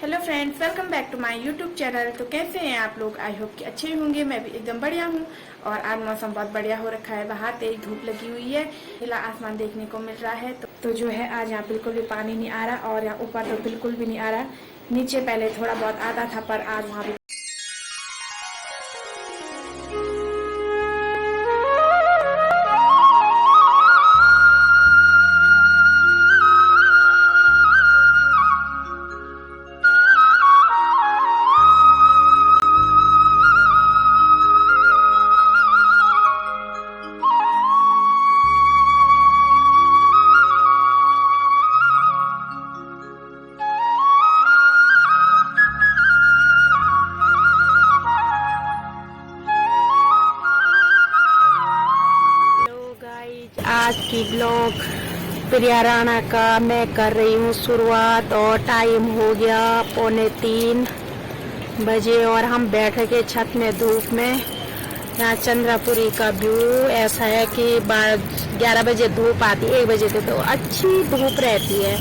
Hello friends, welcome back to my YouTube channel. तो कैसे हैं आप लोग? आई होप कि अच्छे होंगे। मैं भी एकदम बढ़िया हूँ। और आज मौसम बहुत बढ़िया हो रखा है, बाहर तेज धूप लगी हुई है, नीला आसमान देखने को मिल रहा है। तो जो है आज यहाँ बिल्कुल भी पानी नहीं आ रहा और यहाँ ऊपर तो बिल्कुल भी नहीं आ रहा। नीचे पहले थोड़ा बहुत आता था पर आज वहाँ भी आज की ब्लॉग प्रिया राणा का मैं कर रही हूँ शुरुआत और टाइम हो गया 2:45 और हम बैठे के छत में धूप में। यहाँ चंद्रापुरी का व्यू ऐसा है कि 11 बजे धूप आती है, 1 बजे तो अच्छी धूप रहती है।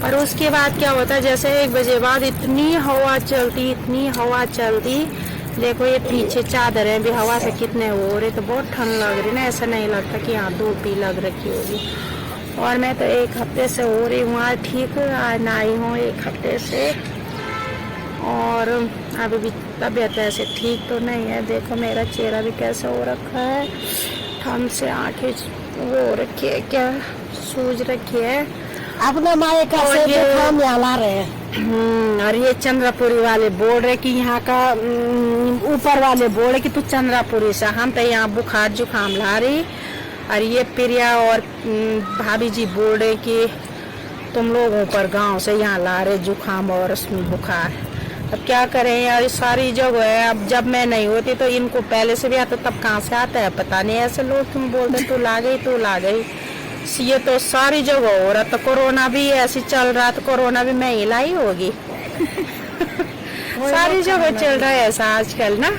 और उसके बाद क्या होता है, जैसे 1 बजे बाद इतनी हवा चलती। देखो ये पीछे चादर है भी हवा से कितने हो रहे, तो बहुत ठंड लग रही ना, ऐसा नहीं लगता कि यहाँ धूप ही लग रखी होगी। और मैं तो 1 हफ्ते से हो रही हूँ, आज ठीक आज ना आई हूँ 1 हफ्ते से। और अभी भी तबीयत ऐसे ठीक तो नहीं है। देखो मेरा चेहरा भी कैसा हो रखा है, ठंड से आंखें वो हो रखी है, क्या सूज रखी है अपने माए का से काम ला रहे हैं। और ये चंद्रापुरी वाले बोल रहे कि यहाँ का ऊपर वाले बोल रहे कि तू चंद्रापुरी से, हम तो यहाँ बुखार जुकाम ला रही। और ये प्रिया और भाभी जी बोल रहे कि तुम लोग ऊपर गांव से यहाँ ला रहे जुकाम और उसमें बुखार। अब क्या करें यार, सारी जगह है। अब जब मैं नहीं होती तो इनको पहले से भी आता, तब कहाँ से आता है पता नहीं। ऐसे लोग तुम बोलते तू ला गई। ये तो सारी जगह हो रहा। तो कोरोना भी ऐसे चल रहा, तो कोरोना भी मैं ही लाई होगी। सारी जगह चल रहा है ऐसा आजकल ना,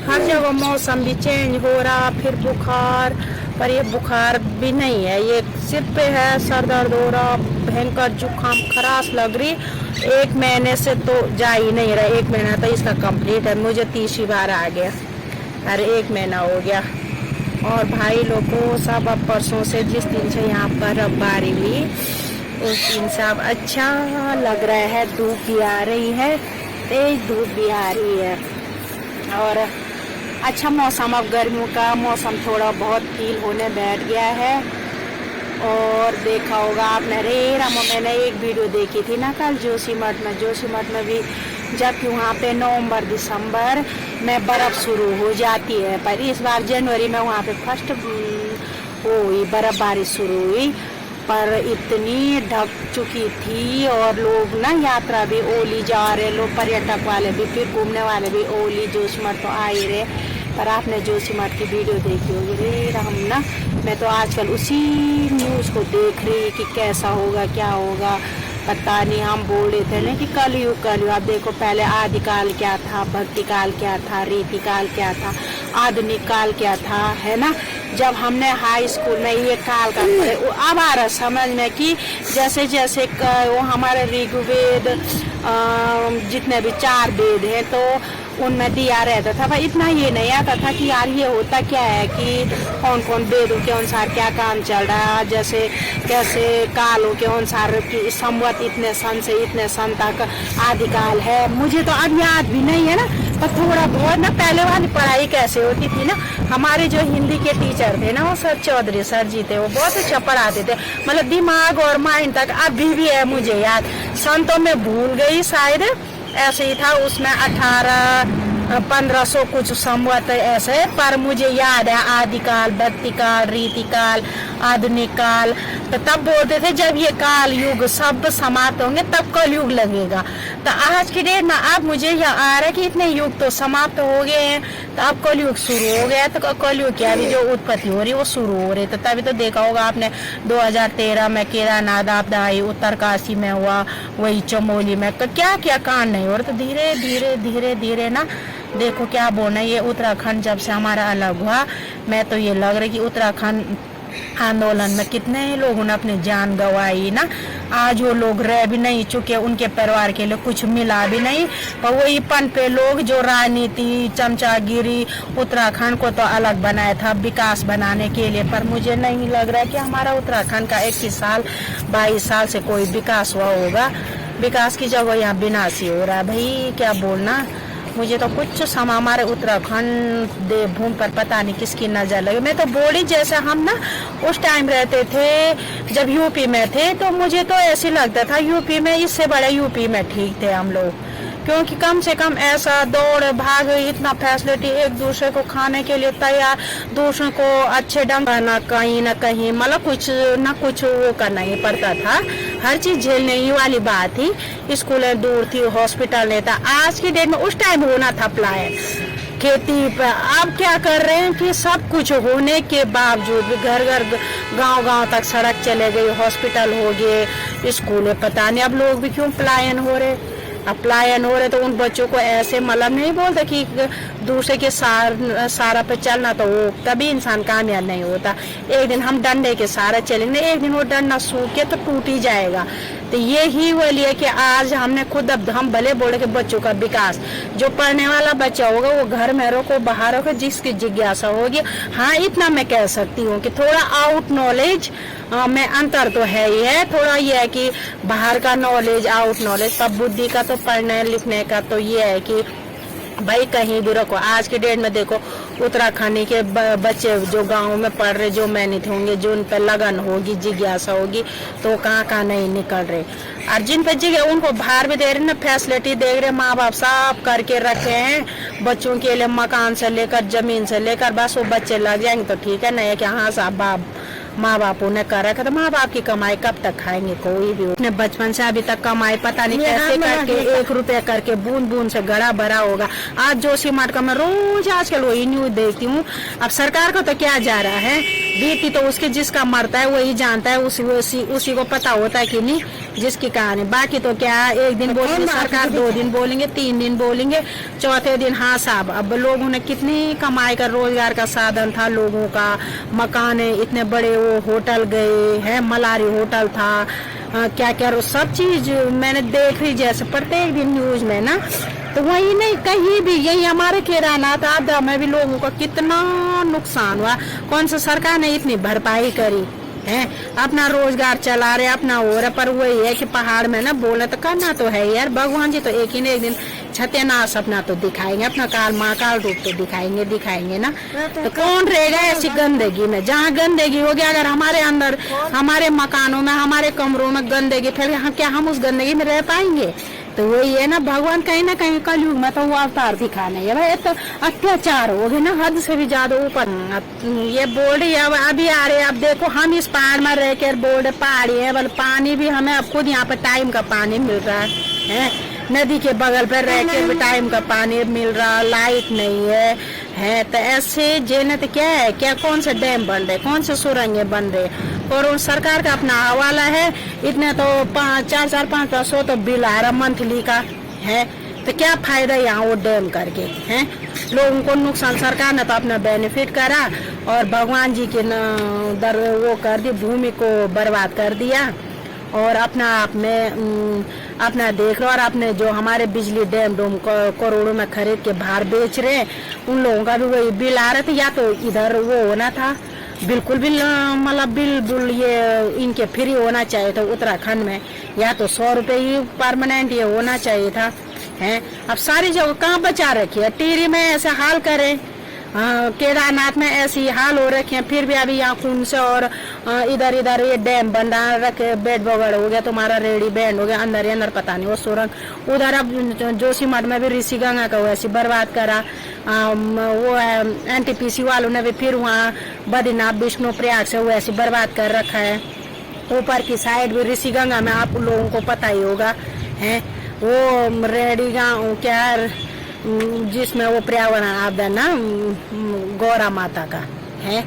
हर जगह मौसम भी चेंज हो रहा, फिर बुखार। पर ये बुखार भी नहीं है, ये सिर पे है, सर दर्द हो रहा, भयंकर जुकाम, खराश लग रही। 1 महीने से तो जा ही नहीं रहा, 1 महीना तो इसका कंप्लीट है। मुझे 30वीं बार आ गया, अरे 1 महीना हो गया। और भाई लोग को सब अब परसों से, जिस दिन से यहाँ पर बर्फबारी हुई उस दिन से अब अच्छा लग रहा है। धूप भी आ रही है, तेज धूप भी आ रही है और अच्छा मौसम। अब गर्मियों का मौसम थोड़ा बहुत फील होने बैठ गया है। और देखा होगा आपने मैंने एक वीडियो देखी थी ना कल जोशीमठ में भी, जबकि वहाँ पे नवंबर दिसंबर में बर्फ शुरू हो जाती है, पर इस बार जनवरी में वहाँ पे फर्स्ट हुई बर्फबारी शुरू हुई। पर इतनी ढक चुकी थी और लोग ना यात्रा भी ओली जा रहे, लोग पर्यटक वाले भी, फिर घूमने वाले भी ओली जोशीमठ तो आ ही रहे। पर आपने जोशीमठ की वीडियो देखी होगी रे राम ना, मैं तो आजकल उसी न्यूज़ को देख रही कि कैसा होगा क्या होगा पता नहीं। हम बोल रहे थे ना कि कलयुग। आप देखो पहले आदिकाल क्या था, भक्ति काल क्या था, रीति काल क्या था, आधुनिक काल क्या था, है ना। जब हमने हाई स्कूल में ये काल का अब आ रहा समझ में कि जैसे जैसे वो हमारे ऋग्वेद जितने भी 4 वेद हैं तो उनमें दिया रहता था। भाई इतना ये नहीं आता था कि यार ये होता क्या है कि कौन कौन वेदों के अनुसार क्या काम चल रहा है, जैसे कैसे कालों के अनुसार कि संवत इतने सन से इतने सन तक आदिकाल है। मुझे तो अब याद भी नहीं है ना, पर थोड़ा बहुत ना पहले वाली पढ़ाई कैसे होती थी ना, हमारे जो हिंदी के टीचर थे ना वो सर चौधरी सर जी थे, वो बहुत अच्छा पढ़ाते थे। मतलब दिमाग और माइंड तक अभी भी है मुझे याद। सन तो मैं भूल गई, शायद ऐसे ही था, उसमें 1500 कुछ संवत ऐसे, पर मुझे याद है आदिकाल, भक्तिकाल, रीतिकाल, आधुनिक काल। तो तब बोलते थे जब ये काल युग सब समाप्त होंगे तब कलयुग लगेगा। तो आज की डेट में अब मुझे यह आ रहा है कि इतने युग तो समाप्त हो गए हैं, तो अब कलयुग शुरू हो गया। तो कलयुग की अभी जो उत्पत्ति हो रही है वो शुरू हो रही है। तो तभी तो देखा होगा आपने 2013 में केदारनाथ आपदा आई, उत्तरकाशी में हुआ, वही चमोली में, तो क्या क्या कांड नहीं हो रहा। तो धीरे धीरे ना देखो क्या बोलना, ये उत्तराखंड जब से हमारा अलग हुआ, मैं तो ये लग रहा है कि उत्तराखंड आंदोलन में कितने लोगों ने अपनी जान गंवाई ना। आज वो लोग रह भी नहीं चुके, उनके परिवार के लिए कुछ मिला भी नहीं। पर वही पन पे लोग जो राजनीति चमचागिरी उत्तराखंड को तो अलग बनाया था विकास बनाने के लिए, पर मुझे नहीं लग रहा है कि हमारा उत्तराखंड का 21 साल 22 साल से कोई विकास हुआ होगा। विकास की जगह यहाँ विनाश ही हो रहा है। भाई क्या बोलना, मुझे तो कुछ समय हमारे उत्तराखंड देवभूमि पर पता नहीं किसकी नजर लगी। मैं तो बोली जैसे हम ना उस टाइम रहते थे जब यूपी में थे, तो मुझे तो ऐसे लगता था यूपी में इससे बड़े यूपी में ठीक थे हम लोग, क्योंकि कम से कम ऐसा दौड़ भाग इतना फैसिलिटी, एक दूसरे को खाने के लिए तैयार, दूसरों को अच्छे ढंग ना कहीं मतलब कुछ ना कुछ वो करना ही पड़ता था। हर चीज झेलने ही वाली बात थी। स्कूलें दूर थी, हॉस्पिटल नहीं था। आज की डेट में उस टाइम होना था प्लान खेती पर। अब क्या कर रहे हैं कि सब कुछ होने के बावजूद भी घर घर गांव तक सड़क चले गई, हॉस्पिटल हो गए, स्कूल पता नहीं अब लोग भी क्यों पलायन हो रहे। अब पलायन हो रहे तो उन बच्चों को ऐसे मतलब नहीं बोलते कि दूसरे के सारा पे चलना, तो वो तभी इंसान कामयाब नहीं होता। एक दिन हम डंडे के सहारे चलेंगे, एक दिन वो डंडा सूख के तो टूट ही जाएगा। तो ये ही वो लिए कि आज हमने खुद अब हम भले बोले कि बच्चों का विकास, जो पढ़ने वाला बच्चा होगा वो घर में रखो बाहर रखो, जिसकी जिज्ञासा होगी। हाँ इतना मैं कह सकती हूँ कि थोड़ा आउट नॉलेज में अंतर तो है ही है। थोड़ा ये है कि बाहर का नॉलेज आउट नॉलेज, पर बुद्धि का तो पढ़ने लिखने का तो ये है कि भाई कहीं भी रखो। आज के डेट में देखो उत्तराखंड के बच्चे जो गांव में पढ़ रहे, जो मेहनत होंगे, जो उन पर लगन होगी जिज्ञासा होगी, तो कहाँ नहीं निकल रहे। और जिन पर जगह उनको बाहर भी दे रहे ना, फैसिलिटी दे रहे, माँ बाप सब करके रखे हैं बच्चों के लिए, मकान से लेकर जमीन से लेकर, बस वो बच्चे लग जाएंगे तो ठीक है। नहीं कि हाँ साहब माँ बाप ने कर रखा, तो माँ बाप की कमाई कब तक खाएंगे कोई भी। अपने बचपन से अभी तक कमाई पता नहीं कैसे करके 1 रुपया करके बूंद बूंद से गड़ा भरा होगा। आज जोशीमठ का मैं रोज आजकल वही न्यूज देखती हूँ। अब सरकार को तो क्या जा रहा है, बीती तो उसके जिसका मरता है वही जानता है, उसी को पता होता है कि नहीं जिसकी कहानी। बाकी तो क्या एक दिन बोलेंगे सरकार, 2 दिन बोलेंगे, 3 दिन बोलेंगे, चौथे दिन हाँ साहब। अब लोगों ने कितनी कमाई कर, रोजगार का साधन था लोगों का, मकान इतने बड़े, वो होटल गए हैं, मलारी होटल था, क्या क्या सब चीज मैंने देख रही जैसे प्रत्येक दिन न्यूज में ना। तो वही नहीं कहीं भी, यही हमारे केदारनाथ आपदा में भी लोगों का कितना नुकसान हुआ, कौन सा सरकार ने इतनी भरपाई करी है। अपना रोजगार चला रहे, अपना हो रहा, पर वही है कि पहाड़ में ना बोले तो करना तो है यार। भगवान जी तो एक ही न एक दिन सत्यानाश अपना तो दिखाएंगे, अपना काल महाकाल रूप तो दिखाएंगे ना। तो कौन रहेगा ऐसी गंदगी में, जहाँ गंदगी होगी, अगर हमारे अंदर हमारे मकानों में हमारे कमरों में गंदगी फैल, क्या हम उस गंदगी में रह पाएंगे। तो वही है ना, भगवान कहीं ना कहीं कलयुग में तो वो अवतार दिखाने है भाई। तो अत्याचार हो गए ना हद से भी ज्यादा ऊपर। ये बोल रही है अभी आ रहे, अब देखो हम इस पहाड़ में रह कर बोल रहे पहाड़ी है, बल पानी भी हमें अब खुद यहाँ पे टाइम का पानी मिल रहा है, नदी के बगल पर रह के भी टाइम का पानी मिल रहा, लाइट नहीं है। तो ऐसे जेने तो क्या है, क्या कौन से डैम बन रहे, कौन से सुरंगे बन रहे, और उन सरकार का अपना हवाला है। इतने तो 400-500 तो बिल आ रहा मंथली का है। तो क्या फायदा यहाँ वो डैम करके हैं, लोगों को नुकसान। सरकार ने तो अपना बेनिफिट करा और भगवान जी के दर वो कर दी, भूमि को बर्बाद कर दिया, और अपना आप में अपना देख लो। और अपने जो हमारे बिजली डैम करोड़ों में खरीद के बाहर बेच रहे, उन लोगों का भी वही बिल आ रहा था। या तो इधर वो होना था बिल्कुल मतलब बिल ये इनके फ्री होना चाहिए था उत्तराखंड में, या तो 100 रुपये ही परमानेंट ये होना चाहिए था है। अब सारी जगह कहाँ बचा रखी है, टिहरी में ऐसे हाल करें, केदारनाथ में ऐसी हाल हो रखे हैं, फिर भी अभी यहाँ खून से और इधर ये डैम बन रहा रखे, बेड बगड़ हो गया, तुम्हारा रेडी बैंड हो गया, अंदर पता नहीं वो सुरंग। उधर अब जोशीमठ में भी ऋषि गंगा का वैसे बर्बाद करा, वो NTPC वालों ने भी फिर वहाँ बद्रीनाथ विष्णु प्रयाग से वैसे बर्बाद कर रखा है। ऊपर की साइड भी ऋषि गंगा में आप लोगों को पता ही होगा है, वो रेडी गाँव क्या जिसमें वो पर्यावरण आपदा ना गौरा माता का है।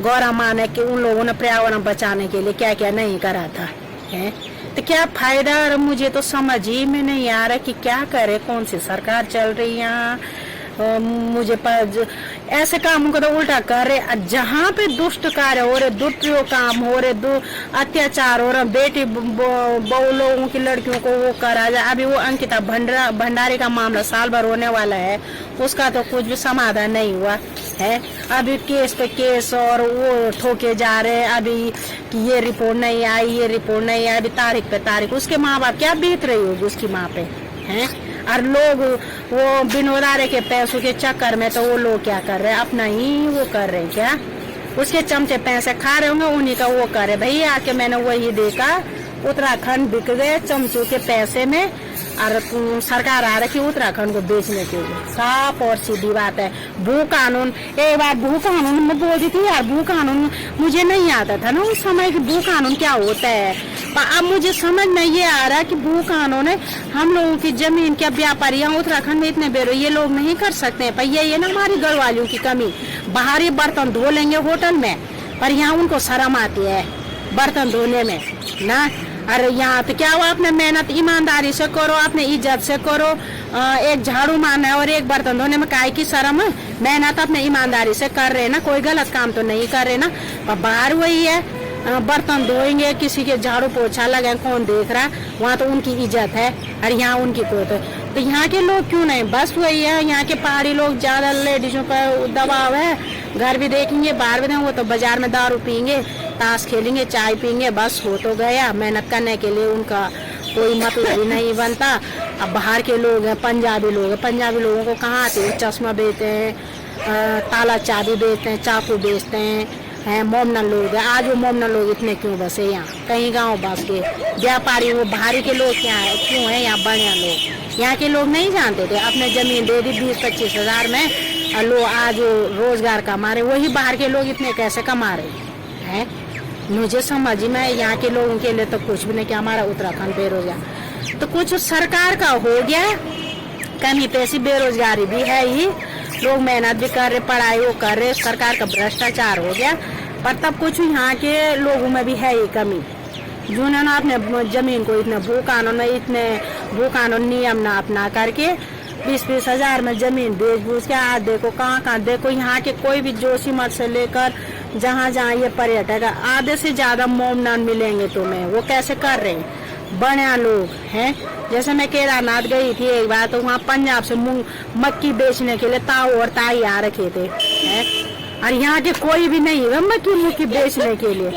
गौरा माँ ने कि उन लोगों ने पर्यावरण बचाने के लिए क्या क्या नहीं करा था है। तो क्या फायदा, और मुझे तो समझ ही में नहीं आ रहा कि क्या करे, कौन सी सरकार चल रही है यहाँ। मुझे ऐसे कामों को तो उल्टा कर रहे। जहाँ पे दुष्ट कार्य हो रहे, दुरुपयोग काम हो रहे, अत्याचार हो रहा, बेटी बहु लोगों की लड़कियों को वो करा जाए। अभी वो अंकिता भंडारी का मामला साल भर होने वाला है, उसका तो कुछ भी समाधान नहीं हुआ है। अभी केस पे केस और वो ठोके जा रहे हैं अभी कि ये रिपोर्ट नहीं आई, ये रिपोर्ट नहीं आई, अभी तारीख पे तारीख। उसके माँ बाप क्या बीत रही होगी उसकी माँ पे हैं। और लोग वो बिनोदारे के पैसों के चक्कर में तो वो लोग क्या कर रहे हैं, अपना ही वो कर रहे हैं क्या, उसके चमचे पैसे खा रहे होंगे, उन्हीं का वो करे। भाई आके मैंने वही देखा, उत्तराखंड बिक गए चमचों के पैसे में, और सरकार आ रही है उत्तराखंड को बेचने के लिए। साफ और सीधी बात है। भू कानून, एक बार भू कानून में बोलती थी यार, भू कानून मुझे नहीं आता था ना उस समय कि भू कानून क्या होता है। अब मुझे समझ में ये आ रहा है कि भू कानून है, हम लोगों की जमीन क्या व्यापारी यहाँ उत्तराखंड में इतने बेरो ये लोग नहीं कर सकते हैं। पर ये ना हमारी घर वालों की कमी, बाहरी बर्तन धो लेंगे होटल में, पर यहाँ उनको शर्म आती है बर्तन धोने में ना। अरे यहाँ तो क्या हुआ, अपने मेहनत ईमानदारी से करो, अपने इज्जत से करो। एक झाड़ू मारना है और एक बर्तन धोने में काहे की शर्म है। मेहनत अपने ईमानदारी से कर रहे ना, कोई गलत काम तो नहीं कर रहे ना। पर बाहर वही है, बर्तन धोएंगे, किसी के झाड़ू पोछा लगे, कौन देख रहा, वहाँ तो उनकी इज्जत है और यहाँ उनकी कोई तो यहाँ के लोग क्यों नहीं, बस वही है। यहाँ के पहाड़ी लोग ज्यादा लेडीजों पर दबाव है, घर भी देखेंगे बाहर भी देखेंगे, वो तो बाजार में दारू पीएंगे, ताश खेलेंगे, चाय पीएंगे, बस हो तो गया। मेहनत करने के लिए उनका कोई मतलब ही नहीं बनता। अब बाहर के लोग हैं, पंजाबी लोग हैं, पंजाबी लोगों को कहाँ आते हैं, चश्मा बेचते हैं, ताला चाबी बेचते हैं, चाकू बेचते हैं, मोमनन लोग हैं। आज वो मोमनन लोग इतने क्यों बसे यहाँ, कहीं गांव बस के व्यापारी, वो बाहरी के लोग क्या है क्यों है यहाँ बढ़िया लोग। यहाँ के लोग नहीं जानते थे, अपने जमीन दे दी 20-25 हजार में, लो आज रोजगार कमा रहे। वही बाहर के लोग इतने कैसे कमा रहे हैं, मुझे समझ में। यहाँ के लोगों के लिए तो कुछ भी नहीं कि हमारा उत्तराखंड बेरोजगार, तो कुछ सरकार का हो गया कमी पैसी, बेरोजगारी भी है ही, लोग मेहनत भी कर रहे, पढ़ाई वो कर रहे, सरकार का भ्रष्टाचार हो गया। पर तब कुछ यहाँ के लोगों में भी है ही कमी, जिन्होंने अपने जमीन को इतने भू कानून में, इतने भू कानून नियम ना अपना करके 20-20 हजार में जमीन बेच बूझ के आज देखो कहाँ देखो। यहाँ के कोई भी जोशीमठ से लेकर जहाँ जहाँ ये पर्यटक आधे से ज्यादा मोमनन मिलेंगे तुम्हें। वो कैसे कर रहे हैं, बढ़िया लोग हैं। जैसे मैं केदारनाथ गई थी एक बार, तो वहाँ पंजाब से मक्की बेचने के लिए ताऊ और ताई आ रखे थे हैं, और यहाँ के कोई भी नहीं है मक्की बेचने के लिए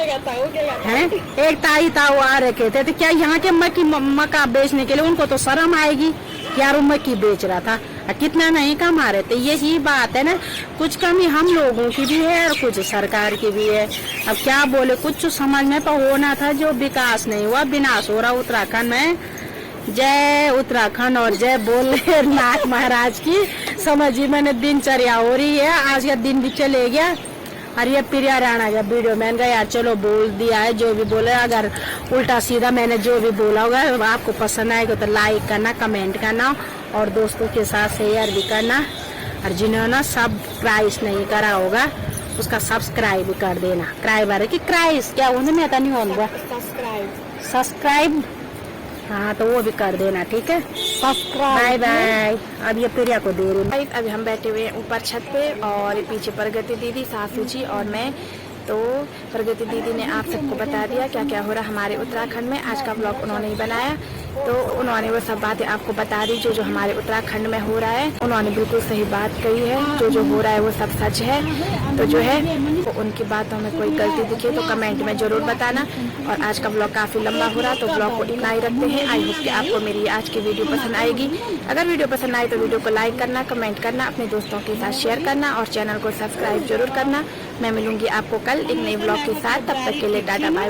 हैं। एक ताई ताऊ आ रखे थे, तो क्या यहाँ के मक्का बेचने के लिए उनको तो शर्म आएगी, यार वो मक्की बेच रहा था, कितना नहीं कमा रहे थे। यही बात है ना, कुछ कमी हम लोगों की भी है और कुछ सरकार की भी है। अब क्या बोले, कुछ समझ में तो होना था, जो विकास नहीं हुआ, विनाश हो रहा उत्तराखंड में। जय उत्तराखंड और जय बोले नाथ महाराज की। समझिए मैंने दिनचर्या हो रही है, आज का दिन भी चले गया। और ये प्रिया राणा का वीडियो मैंने कहा यार चलो बोल दिया है, जो भी बोले, अगर उल्टा सीधा मैंने जो भी बोला होगा आपको पसंद आएगा तो लाइक करना, कमेंट करना और दोस्तों के साथ शेयर भी करना। और जिन्होंने सब्सक्राइब नहीं करा होगा उसका सब्सक्राइब कर देना। क्राइबर की क्राइस क्या उन्हें मैं तो नहीं होगा सब्सक्राइब, हाँ तो वो भी कर देना, ठीक है। Bye bye. अब ये प्रिया को दे रही। अभी हम बैठे हुए ऊपर छत पे और पीछे प्रगति दीदी, सासू जी और मैं। तो प्रगति दीदी ने आप सबको बता दिया क्या क्या हो रहा हमारे उत्तराखंड में। आज का ब्लॉग उन्होंने ही बनाया, तो उन्होंने वो सब बातें आपको बता दी जो हमारे उत्तराखंड में हो रहा है। उन्होंने बिल्कुल सही बात कही है, जो हो रहा है वो सब सच है। तो जो है तो उनकी बातों में कोई गलती दिखे तो कमेंट में जरूर बताना। और आज का ब्लॉग काफी लंबा हो रहा, तो ब्लॉग को इतना ही रखते हैं। आई होप कि आपको मेरी आज की वीडियो पसंद आएगी। अगर वीडियो पसंद आए तो वीडियो को लाइक करना, कमेंट करना, अपने दोस्तों के साथ शेयर करना और चैनल को सब्सक्राइब जरूर करना। मैं मिलूंगी आपको कल एक नए ब्लॉग के साथ, तब तक के लिए टाटा बाय।